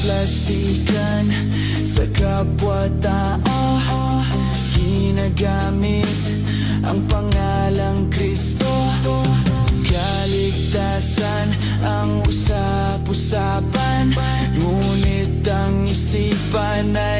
plastikan sa kapwa-tao. Ginagamit ang pangalang Kristo. Kaligtasan ang usap-usapan, ngunit ang isipan ay